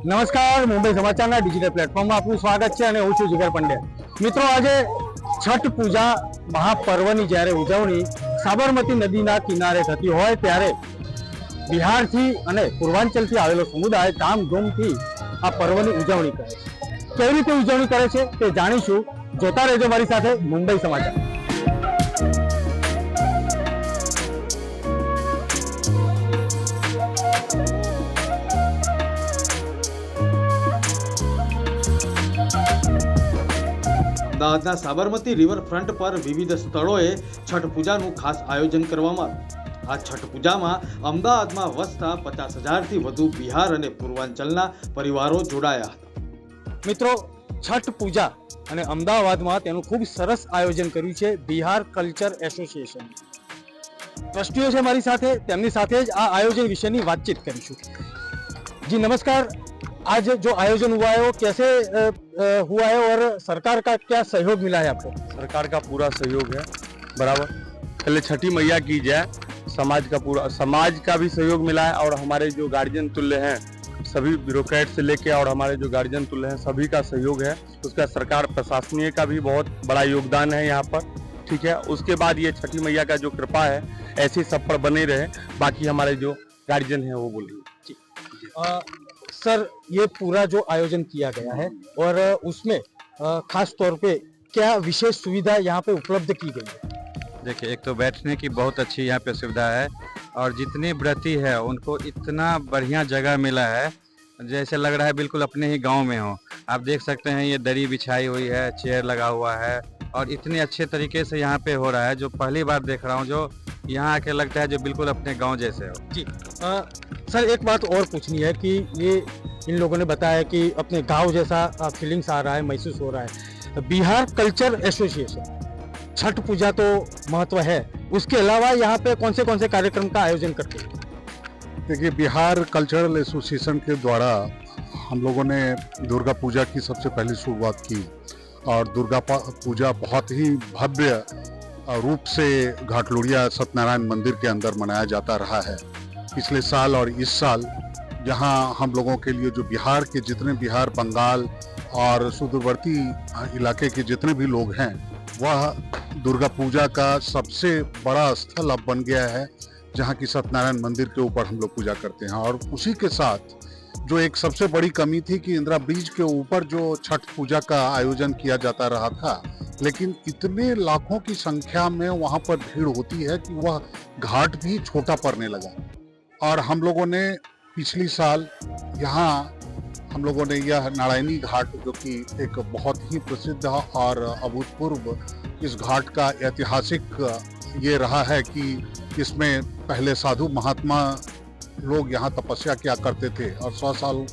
નમસ્કાર, મુંબઈ સમાચારના ડિજિટલ પ્લેટફોર્મમાં આપનું સ્વાગત છે અને હું છું જીગર પંડ્યા। મિત્રો, આજે છઠ પૂજા મહાપર્વની જ્યારે ઉજવણી સાબરમતી નદીના કિનારે થતી હોય ત્યારે બિહારથી અને પૂર્વાંચલથી આવેલો સમુદાય ધામધૂમથી આ પર્વની ઉજવણી કરે છે। કેવી રીતે ઉજવણી કરે છે તે જાણીશું। જોતા રહેજો મારી સાથે મુંબઈ સમાચાર। અમદાવાદના સાબરમતી રિવરફ્રન્ટ પર વિવિધ સ્થળોએ છઠ પૂજાનું ખાસ આયોજન કરવામાં આવ્યું। આ છઠ પૂજામાં અમદાવાદમાં વસતા 50,000થી વધુ બિહાર અને પૂર્વાંચલના પરિવારો જોડાયા હતા। મિત્રો, છઠ પૂજા અને અમદાવાદમાં તેનું ખૂબ સરસ આયોજન કર્યું છે બિહાર કલ્ચર એસોસિએશન। ટ્રસ્ટીઓ છે મારી સાથે, તેમની સાથે જ આ આયોજન વિશેની વાતચીત કરીશું। जी नमस्कार, आज जो आयोजन हुआ है वो कैसे हुआ है और सरकार का क्या सहयोग मिला है आपको? सरकार का पूरा सहयोग है बराबर। पहले छठी मैया की जाए, समाज का भी सहयोग मिला है और हमारे जो गार्जियन तुल्य हैं सभी ब्यूरोक्रेट से लेके और हमारे जो गार्जियन तुल्य हैं सभी का सहयोग है। उसका सरकार प्रशासनीय का भी बहुत बड़ा योगदान है यहाँ पर, ठीक है। उसके बाद ये छठी मैया का जो कृपा है ऐसे सब पर बने रहे। बाकी हमारे जो गार्जियन हैं वो बोलेंगे। सर, ये पूरा जो आयोजन किया गया है और उसमें खास तौर पे क्या विशेष सुविधा यहाँ पे उपलब्ध की गई है? देखिए, एक तो बैठने की बहुत अच्छी यहाँ पे सुविधा है और जितने व्रती है उनको इतना बढ़िया जगह मिला है जैसे लग रहा है बिल्कुल अपने ही गांव में हो। आप देख सकते हैं ये दरी बिछाई हुई है, चेयर लगा हुआ है और इतने अच्छे तरीके से यहाँ पे हो रहा है जो पहली बार देख रहा हूँ, जो यहाँ आके लगता है जो बिल्कुल अपने गांव जैसे हो। जी सर, एक बात और पूछनी है कि ये इन लोगों ने बताया कि अपने गांव जैसा फीलिंग्स आ रहा है, महसूस हो रहा है। बिहार कल्चर एसोसिएशन, छठ पूजा तो महत्व है, उसके अलावा यहाँ पे कौन से कार्यक्रम का आयोजन करते हैं? देखिए, बिहार कल्चरल एसोसिएशन के द्वारा हम लोगों ने दुर्गा पूजा की सबसे पहली शुरुआत की और दुर्गा पूजा बहुत ही भव्य रूप से घाटलोड़िया सत्यनारायण मंदिर के अंदर मनाया जाता रहा है। पिछले साल और इस साल यहाँ हम लोगों के लिए जो बिहार के जितने बिहार, बंगाल और सुदूरवर्ती इलाके के जितने भी लोग हैं वह दुर्गा पूजा का सबसे बड़ा स्थल अब बन गया है, जहाँ की सत्यनारायण मंदिर के ऊपर हम लोग पूजा करते हैं। और उसी के साथ जो एक सबसे बड़ी कमी थी कि इंदिरा ब्रिज के ऊपर जो छठ पूजा का आयोजन किया जाता रहा था, लेकिन इतने लाखों की संख्या में वहाँ पर भीड़ होती है कि वह घाट भी छोटा पड़ने लगा। और हम लोगों ने पिछली साल यहाँ हम लोगों ने यह नारायणी घाट, जो कि एक बहुत ही प्रसिद्ध और अभूतपूर्व इस घाट का ऐतिहासिक ये रहा है कि इसमें पहले साधु महात्मा लोग यहाँ तपस्या किया करते थे और 100 साल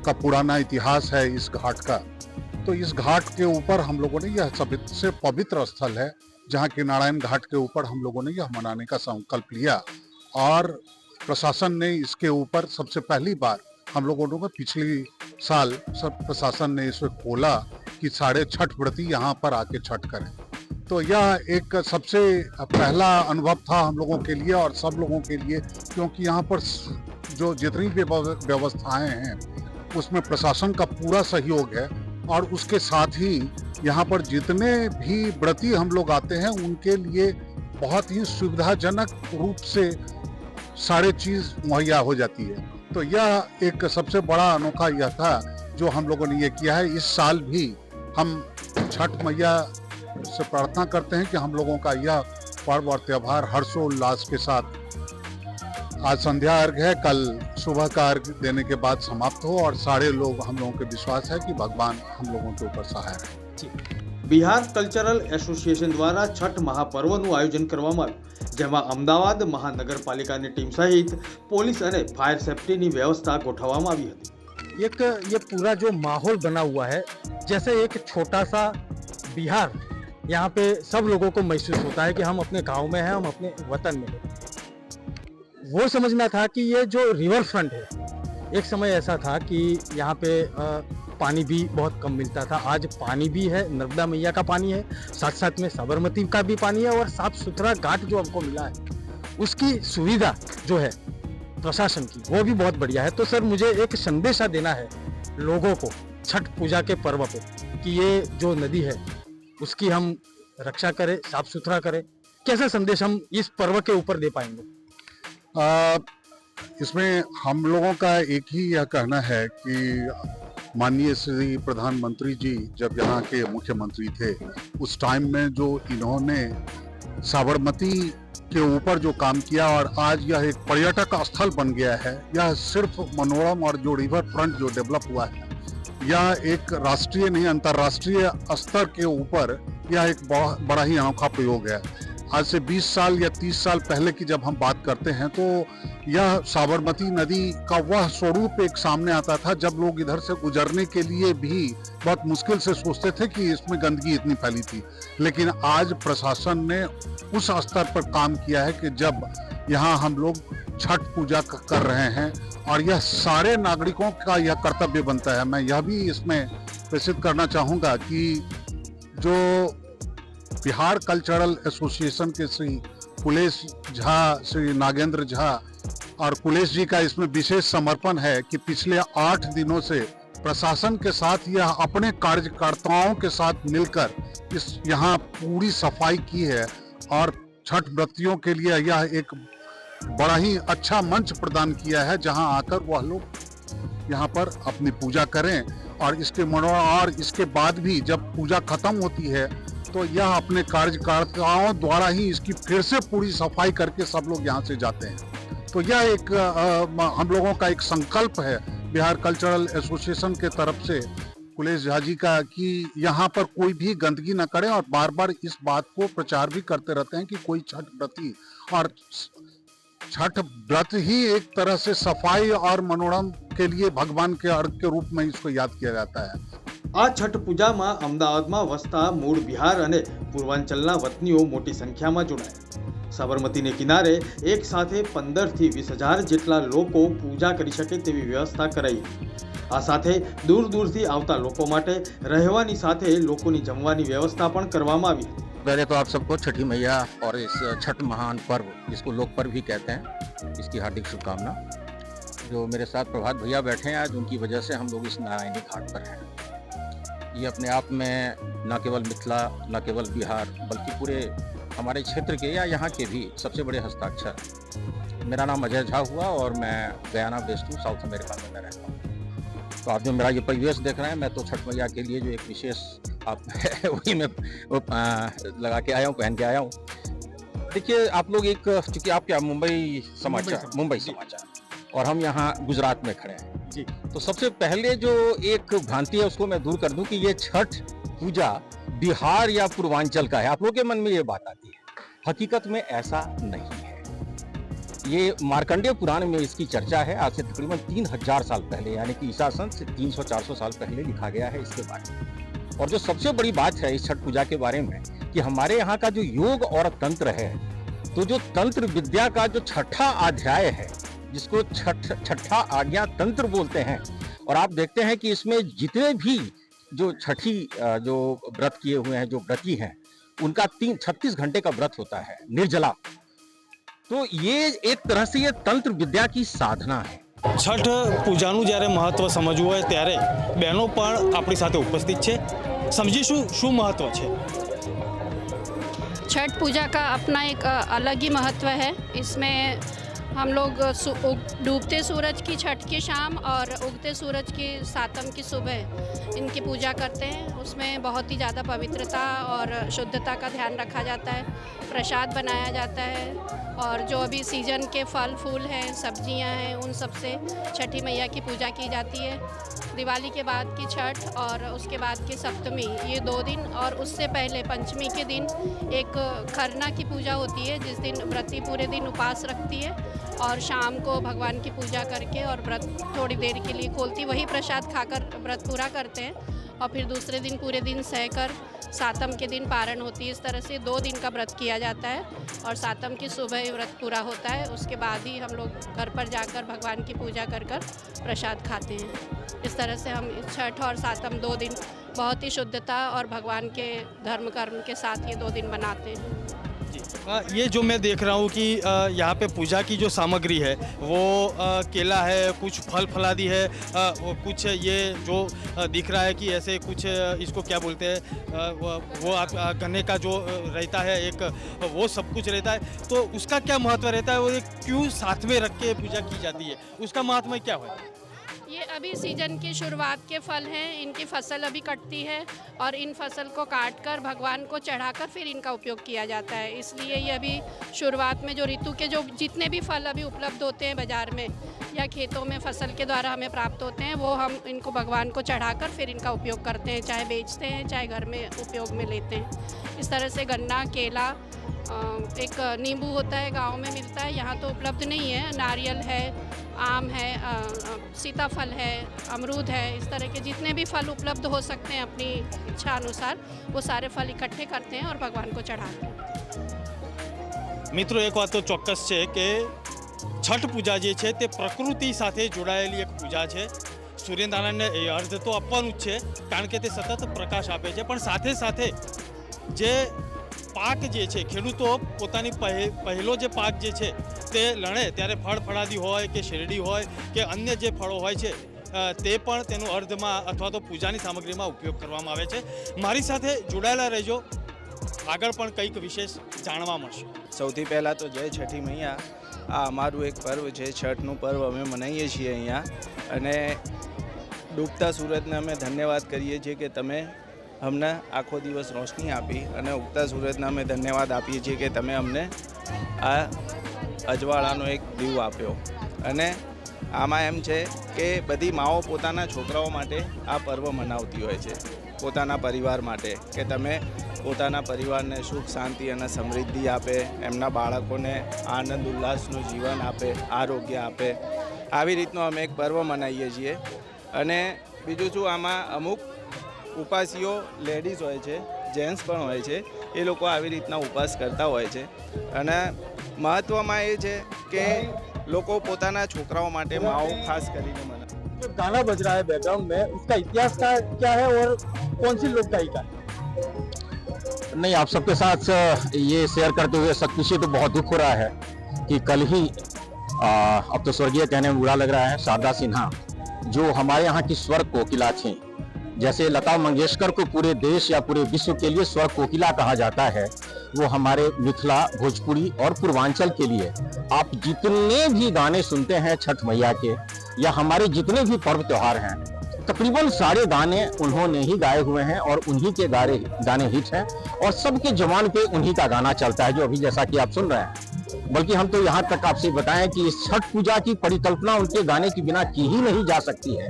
का पुराना इतिहास है इस घाट का। तो इस घाट के ऊपर हम लोगों ने यह सबसे पवित्र स्थल है जहाँ के नारायण घाट के ऊपर हम लोगों ने यह मनाने का संकल्प लिया और प्रशासन ने इसके ऊपर सबसे पहली बार हम लोगों ने पिछली साल सब प्रशासन ने इसे खोला कि 6.5 व्रती यहाँ पर आके छठ करें। तो यह एक सबसे पहला अनुभव था हम लोगों के लिए और सब लोगों के लिए, क्योंकि यहाँ पर जो जितनी भी व्यवस्थाएं हैं उसमें प्रशासन का पूरा सहयोग है और उसके साथ ही यहाँ पर जितने भी व्रती हम लोग आते हैं उनके लिए बहुत ही सुविधाजनक रूप से सारे चीज़ मुहैया हो जाती है। तो यह एक सबसे बड़ा अनोखा यह था जो हम लोगों ने ये किया है। इस साल भी हम छठ मैया से प्रार्थना करते हैं कि हम लोगों का यह पर्व और त्यौहार हर्षोल्लास के साथ, आज संध्या अर्घ है, कल सुबह का अर्घ देने के बाद समाप्त हो और सारे लोग, हम लोगों के विश्वास है कि भगवान हम लोगों के ऊपर सहाय है। બિહાર કલ્ચરલ એસોસિએશન દ્વારા છઠ મહાપર્વનું આયોજન કરવામાં આવ્યું, જેમાં અમદાવાદ મહાનગરપાલિકાની ટીમ સહિત પોલીસ અને ફાયર સેફ્ટીની વ્યવસ્થા ગોઠવવામાં આવી હતી। एक ये पूरा जो माहौल बना हुआ है, जैसे एक छोटा सा बिहार, यहाँ पे सब लोगों को महसूस होता है कि हम अपने गांव में हैं, हम अपने वतन में हैं। वो समझना था कि ये जो रिवर फ्रंट है, एक समय ऐसा था कि यहाँ पे पानी भी बहुत कम मिलता था। आज पानी भी है, नर्मदा मैया का पानी है, साथ साथ में साबरमती का भी पानी है और साफ सुथरा घाट जो हमको मिला है उसकी सुविधा जो है प्रशासन की वो भी बहुत बढ़िया है। तो सर मुझे एक संदेशा देना है लोगों को छठ पूजा के पर्व पे कि ये जो नदी है उसकी हम रक्षा करें, साफ सुथरा करें, कैसा संदेश हम इस पर्व के ऊपर दे पाएंगे? इसमें हम लोगों का एक ही यह कहना है कि माननीय श्री प्रधानमंत्री जी जब यहाँ के मुख्यमंत्री थे उस टाइम में जो इन्होंने साबरमती के ऊपर जो काम किया और आज यह एक पर्यटक स्थल बन गया है, यह सिर्फ मनोरम और जो रिवर फ्रंट जो डेवलप हुआ है यह एक राष्ट्रीय नहीं अंतर्राष्ट्रीय स्तर के ऊपर यह एक बड़ा ही अनोखा प्रयोग है। आज से 20 साल या 30 साल पहले की जब हम बात करते हैं तो यह साबरमती नदी का वह स्वरूप एक सामने आता था जब लोग इधर से गुजरने के लिए भी बहुत मुश्किल से सोचते थे कि इसमें गंदगी इतनी फैली थी। लेकिन आज प्रशासन ने उस स्तर पर काम किया है कि जब यहाँ हम लोग छठ पूजा कर रहे हैं और यह सारे नागरिकों का यह कर्तव्य बनता है। मैं यह भी इसमें प्रेषित करना चाहूँगा कि जो बिहार कल्चरल एसोसिएशन के श्री कुलेश झा, श्री नागेंद्र झा और कुलेश जी का इसमें विशेष समर्पण है कि पिछले 8 दिनों से प्रशासन के साथ यह अपने कार्यकर्ताओं के साथ मिलकर इस यहाँ पूरी सफाई की है और छठ व्रतियों के लिए यह एक बड़ा ही अच्छा मंच प्रदान किया है जहां आकर वह लोग यहाँ पर अपनी पूजा करें और इसके बाद भी जब पूजा खत्म होती है तो यह अपने कार्यकर्ताओं द्वारा ही इसकी फिर से पूरी सफाई करके सब लोग यहाँ से जाते हैं। तो यह एक हम लोगों का एक संकल्प है बिहार कल्चरल एसोसिएशन के तरफ से कुलेश झा जी का कि यहाँ पर कोई भी गंदगी न करे और बार बार इस बात को प्रचार भी करते रहते हैं कि कोई छठ व्रती और छठ व्रत ही एक तरह से सफाई और मनोरम के लिए भगवान के अर्घ के रूप में इसको याद किया जाता है। આ છઠ પૂજામાં અમદાવાદમાં વસતા મૂળ બિહાર અને પૂર્વાંચલના વતનીઓ મોટી સંખ્યામાં જોડાયા। સાબરમતીને કિનારે એક સાથે 15 થી 20,000 જેટલા લોકો પૂજા કરી શકે તેવી વ્યવસ્થા કરાઈ। આ સાથે દૂર દૂરથી આવતા લોકો માટે રહેવાની સાથે લોકોની જમવાની વ્યવસ્થા પણ કરવામાં આવી। पहले तो आप सबको छठी मैया और इस छठ महान पर्व जिसको लोक पर्व भी कहते हैं इसकी हार्दिक शुभकामना। जो मेरे साथ प्रभात भैया बैठे हैं आज उनकी वजह से हम लोग इस नारायणी घाट पर हैं। ये अपने आप में न केवल मिथिला न केवल बिहार बल्कि पूरे हमारे क्षेत्र के या यहाँ के भी सबसे बड़े हस्ताक्षर। मेरा नाम अजय झा हुआ और मैं गयाना बेस्ड हूँ, साउथ अमेरिका में मैं रहता हूँ। तो आप जो मेरा ये परिवेश देख रहे हैं मैं तो छठ मैया के लिए जो एक विशेष आप वही मैं लगा के आया हूँ, पहन के आया हूँ। देखिए आप लोग एक चूंकि आप क्या मुंबई समाचार और हम यहाँ गुजरात में खड़े हैं जी। तो सबसे पहले जो एक भ्रांति है उसको मैं दूर कर दूं कि ये छठ पूजा बिहार या पूर्वांचल का है। आप लोगों के मन में ये बात आती है, हकीकत में ऐसा नहीं है। ये मार्कंडेय पुराण में इसकी चर्चा है। आज से तकरीबन 3000 साल पहले यानी कि ईसा सन से 300-400 साल पहले लिखा गया है इसके बारे में। और जो सबसे बड़ी बात है इस छठ पूजा के बारे में कि हमारे यहाँ का जो योग और तंत्र है, तो जो तंत्र विद्या का जो छठा अध्याय है जिसको छठा आज्ञा तंत्र बोलते हैं, और आप देखते हैं कि इसमें जितने भी जो छठी जो व्रत किए हुए हैं, जो व्रती हैं, उनका 36 घंटे का व्रत होता है निर्जला। तो ये एक तरह से ये तंत्र विद्या की साधना है। छठ પૂજાનું જ્યારે મહત્વ સમજવું હોય ત્યારે બહેનો પણ આપણી સાથે ઉપસ્થિત છે। સમજીશું શું મહત્વ છે। छठ पूजा का अपना एक अलग ही महत्व है। इसमें हम लोग डूबते सूरज की छठ की शाम और उगते सूरज की सातम की सुबह इनकी पूजा करते हैं। उसमें बहुत ही ज़्यादा पवित्रता और शुद्धता का ध्यान रखा जाता है, प्रसाद बनाया जाता है और जो अभी सीजन के फल फूल हैं, सब्जियां हैं, उन सब से छठी मैया की पूजा की जाती है। दिवाली के बाद की छठ और उसके बाद की सप्तमी, ये 2 दिन, और उससे पहले पंचमी के दिन एक खरना की पूजा होती है जिस दिन व्रती पूरे दिन उपवास रखती है और शाम को भगवान की पूजा करके और व्रत थोड़ी देर के लिए खोलती, वही प्रसाद खाकर व्रत पूरा करते हैं और फिर दूसरे दिन पूरे दिन सहकर सातम के दिन पारण होती है। इस तरह से 2 दिन का व्रत किया जाता है और सातम की सुबह व्रत पूरा होता है। उसके बाद ही हम लोग घर पर जाकर भगवान की पूजा कर प्रसाद खाते हैं। इस तरह से हम छठ और सातम 2 दिन बहुत ही शुद्धता और भगवान के धर्म कर्म के साथ ये 2 दिन मनाते हैं। ये जो मैं देख रहा हूँ कि यहाँ पे पूजा की जो सामग्री है वो केला है, कुछ फल फलादी है, कुछ ये जो दिख रहा है कि ऐसे कुछ इसको क्या बोलते हैं, वो आप गन्ने का जो रहता है एक, वो सब कुछ रहता है। तो उसका क्या महत्व रहता है, वो क्यों साथ में रख के पूजा की जाती है, उसका महत्व क्या है? ये अभी सीजन की शुरुआत के फल हैं, इनकी फसल अभी कटती है और इन फसल को काट कर भगवान को चढ़ाकर फिर इनका उपयोग किया जाता है। इसलिए ये अभी शुरुआत में जो ऋतु के जो जितने भी फल अभी उपलब्ध होते हैं बाज़ार में या खेतों में फसल के द्वारा हमें प्राप्त होते हैं, वो हम इनको भगवान को चढ़ाकर फिर इनका उपयोग करते हैं, चाहे बेचते हैं चाहे घर में उपयोग में लेते हैं। इस तरह से गन्ना, केला, एक नींबू होता है गांव में मिलता है, यहाँ तो उपलब्ध नहीं है, नारियल है, आम है, सीताफल है, अमरूद है, इस तरह के जितने भी फल उपलब्ध हो सकते हैं अपनी इच्छा अनुसार वो सारे फल इकट्ठे करते हैं और भगवान को चढ़ाते हैं। મિત્રો એક વાત તો ચોક્કસ છે કે છઠ પૂજા જે છે તે પ્રકૃતિ સાથે જોડાયેલી એક પૂજા છે। સૂર્યનારાયણને એ અર્ધ તો આપવાનું જ છે કારણ કે તે સતત પ્રકાશ આપે છે, પણ સાથે સાથે જે પાક જે છે ખેડૂતો પોતાની પહેલો જે પાક જે છે તે લણે ત્યારે ફળ ફળાદી હોય કે શેરડી હોય કે અન્ય જે ફળો હોય છે તે પણ તેનો અર્ધમાં અથવા તો પૂજાની સામગ્રીમાં ઉપયોગ કરવામાં આવે છે। મારી સાથે જોડાયેલા રહેજો, આગળ પણ કંઈક વિશેષ જાણવા મળશે। સૌથી પહેલાં તો જય છઠ્ઠી મૈયા। આ અમારું એક પર્વ છે, છઠનું પર્વ અમે મનાવીએ છીએ અહીંયા, અને ડૂબતા સૂરજને અમે ધન્યવાદ કરીએ છીએ કે તમે અમને આખો દિવસ રોશની આપી, અને ઉગતા સૂરજને અમે ધન્યવાદ આપીએ છીએ કે તમે અમને આ અજવાળાનો એક દીવ આપ્યો। અને આમાં એમ છે કે બધી માઓ પોતાના છોકરાઓ માટે આ પર્વ મનાવતી હોય છે, પોતાના પરિવાર માટે, કે તમે પોતાના પરિવારને સુખ શાંતિ અને સમૃદ્ધિ આપે, એમના બાળકોને આનંદ ઉલ્લાસનું જીવન આપે, આરોગ્ય આપે। આવી રીતનો અમે એક પર્વ મનાવીએ છીએ। અને બીજું શું, આમાં અમુક ઉપાસીઓ લેડીઝ હોય છે, જેન્ટ્સ પણ હોય છે, એ લોકો આવી રીતના ઉપવાસ કરતા હોય છે। અને મહત્ત્વમાં એ છે કે લોકો પોતાના છોકરાઓ માટે માઓ ખાસ કરીને મનાવે। जो गाना बज रहा है बैकग्राउंड में, उसका इतिहास क्या है और कौन सी लोक गायिका है? नहीं, आप सबके साथ ये शेयर करते हुए सचमुच तो बहुत दुख हो रहा है कि कल ही अब तो स्वर्गीय कहने में बुरा लग रहा है, शारदा सिन्हा जो हमारे यहाँ की स्वर कोकिला थी, जैसे लता मंगेशकर को पूरे देश या पूरे विश्व के लिए स्वर कोकिला कहा जाता है, वो हमारे मिथिला, भोजपुरी और पूर्वांचल के लिए आप जितने भी गाने सुनते हैं छठ मैया के या हमारे जितने भी पर्व त्योहार हैं, तकरीबन सारे गाने उन्होंने ही गाए हुए हैं और उन्हीं के गाने हिट हैं और सबके जवान पे उन्हीं का गाना चलता है, जो अभी जैसा कि आप सुन रहे हैं। बल्कि हम तो यहाँ तक आपसे बताएं कि इस छठ पूजा की परिकल्पना उनके गाने के बिना की ही नहीं जा सकती है।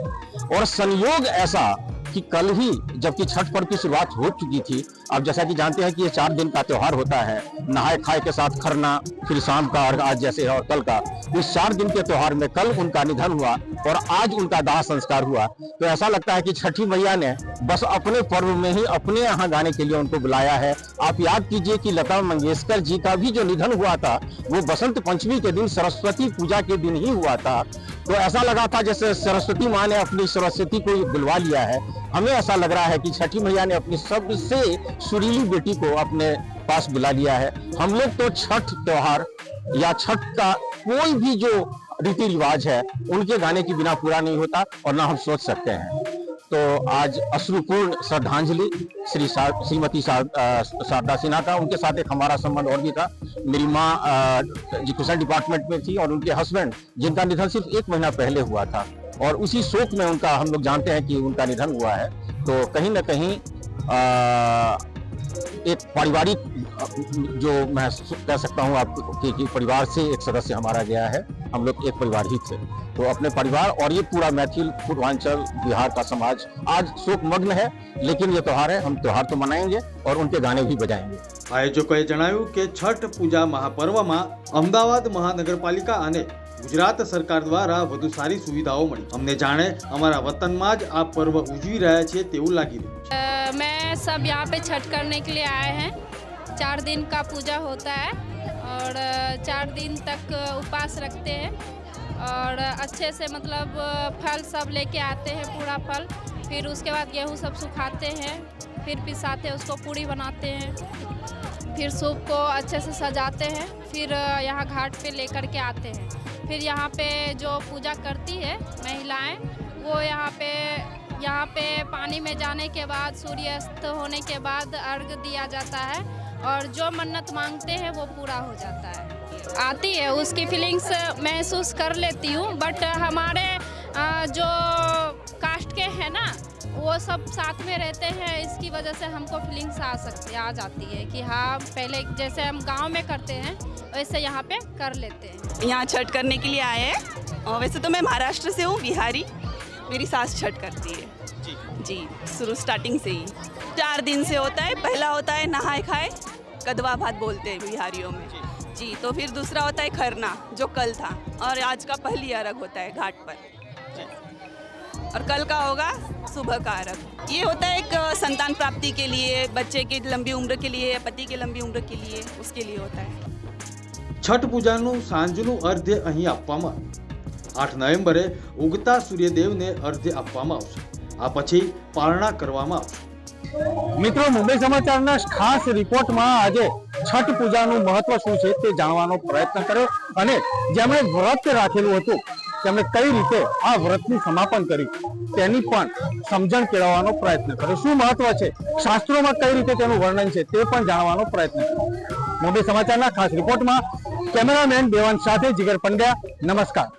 और संयोग ऐसा कि कल ही जबकि छठ पर्व की शुरुआत हो चुकी थी, अब जैसा कि जानते हैं कि ये 4 दिन का त्योहार होता है, नहाए खाए के साथ खरना, फिर शाम का और आज जैसे और कल का, इस 4 दिन के त्योहार में कल उनका निधन हुआ और आज उनका दाह संस्कार हुआ। तो ऐसा लगता है कि छठी मैया ने बस अपने पर्व में ही अपने यहाँ गाने के लिए उनको बुलाया है। आप याद कीजिए कि लता मंगेशकर जी का भी जो निधन हुआ था वो बसंत पंचमी के दिन, सरस्वती पूजा के दिन ही हुआ था। तो ऐसा लगा था जैसे सरस्वती माँ ने अपनी सरस्वती को बुलवा लिया है। हमें ऐसा लग रहा है कि छठी मैया ने अपनी सबसे सुरीली बेटी को अपने पास बुला लिया है। हम लोग तो छठ त्योहार या छठ का कोई भी जो रीति रिवाज है उनके गाने के बिना पूरा नहीं होता और ना हम सोच सकते हैं। तो आज अश्रुपूर्ण श्रद्धांजलि श्रीमती शारदा सिन्हा का, उनके साथ एक हमारा संबंध और भी था। मेरी माँ एजुकेशन डिपार्टमेंट में थी और उनके हस्बैंड जिनका निधन सिर्फ 1 महीना पहले हुआ था, और उसी शोक में उनका हम लोग जानते हैं कि उनका निधन हुआ है। तो कहीं ना कहीं एक पारिवारिक, जो मैं कह सकता हूँ आपको कि परिवार से एक सदस्य हमारा गया है, हम लोग एक परिवार ही थे। तो अपने परिवार और ये पूरा मैथिल, पूर्वांचल, बिहार का समाज आज शोकमग्न है, लेकिन ये त्योहार है, हम त्योहार तो मनाएंगे और उनके गाने भी बजाएंगे। આયોજકોએ જણાવ્યું કે છઠ પૂજા મહાપર્વમાં અમદાવાદ મહાનગરપાલિકા અને ગુજરાત સરકાર દ્વારા વધુ સારી સુવિધાઓ મળી। અમને જાણે અમારા વતનમાં જ આ પર્વ ઉજવી રહ્યા છે તેવું લાગી રહ્યું છે। मैं सब यहाँ पे छठ करने के लिए आए हैं। 4 दिन का पूजा होता है और 4 दिन तक उपवास रखते हैं और अच्छे से मतलब फल सब लेके आते हैं, पूरा फल। फिर उसके बाद गेहूँ सब सुखाते हैं फिर पिसाते हैं, उसको पूड़ी बनाते हैं, फिर सूप को अच्छे से सजाते हैं, फिर यहाँ घाट पे लेकर के आते हैं। फिर यहाँ पे जो पूजा करती है महिलाएं, वो यहाँ पे पानी में जाने के बाद, सूर्यास्त होने के बाद अर्घ दिया जाता है और जो मन्नत मांगते हैं वो पूरा हो जाता है। आती है, उसकी फीलिंग्स महसूस कर लेती हूँ, बट हमारे जो कास्ट के हैं ना, वो सब साथ में रहते हैं, इसकी वजह से हमको फीलिंग्स आ जाती है कि हाँ, पहले जैसे हम गांव में करते हैं वैसे यहाँ पे कर लेते हैं। यहाँ छठ करने के लिए आए हैं, और वैसे तो मैं महाराष्ट्र से हूँ, बिहारी। मेरी सास छठ करती है जी, शुरू स्टार्टिंग से ही 4 दिन से होता है। पहला होता है नहाए खाए, कदवा भात बोलते हैं बिहारियों में जी। तो फिर दूसरा होता है खरना, जो कल था, और आज का पहली अर्घ होता है घाट पर, और कल का होगा सुबह का अर्घ। ये होता है एक संतान प्राप्ति के लिए, बच्चे की लंबी उम्र के लिए, पति की लंबी उम्र के लिए, उसके लिए होता है। છઠ પૂજાનું સાંજનું અર્ધ્ય અહીં આપવામાં 8 નવેમ્બરે ઉગતા સૂર્યદેવને અર્ધ્ય આપવામાં આવશે। આ પછી પારણા કરવામાં આવશે। મિત્રો, મુંબઈ સમાચારના ખાસ રિપોર્ટમાં આજે છઠ પૂજાનું મહત્વ શું છે તે જાણવાનો પ્રયત્ન કર્યો અને જેમણે વ્રત રાખેલું હતું તેમણે કઈ રીતે આ વ્રતનું સમાપન કર્યું તેની પણ સમજણ કેળવવાનો પ્રયત્ન કર્યો। શું મહત્વ છે, શાસ્ત્રોમાં કઈ રીતે તેનું વર્ણન છે તે પણ જાણવાનો પ્રયત્ન કર્યો। મુંબઈ સમાચારના ખાસ રિપોર્ટમાં કેમેરામેન દેવાંશ સાથે જીગર પંડ્યા, નમસ્કાર।